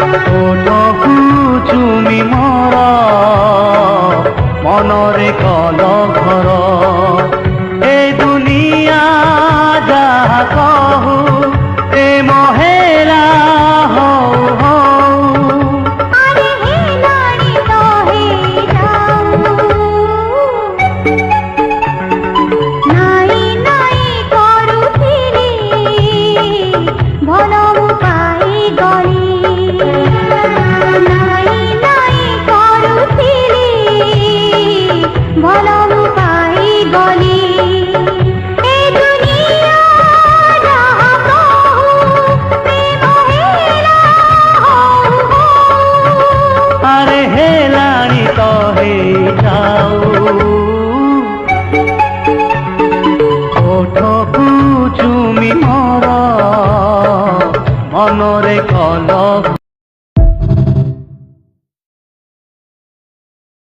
ओठकु चुमी मोर मनरे कल घर ए दुनिया जहा कहू प्रेम हेला हो हो अरे हेलाणी तो हे नाई नाई करुथिली भल मु पाई गली नाई नाई करुथिली भल मु पाई गली ए दुनिया जहा कहू प्रेम हेला हो हो अरे हेलाणी तो हे जाऊ ओठकु चुमी मोर मनरे कल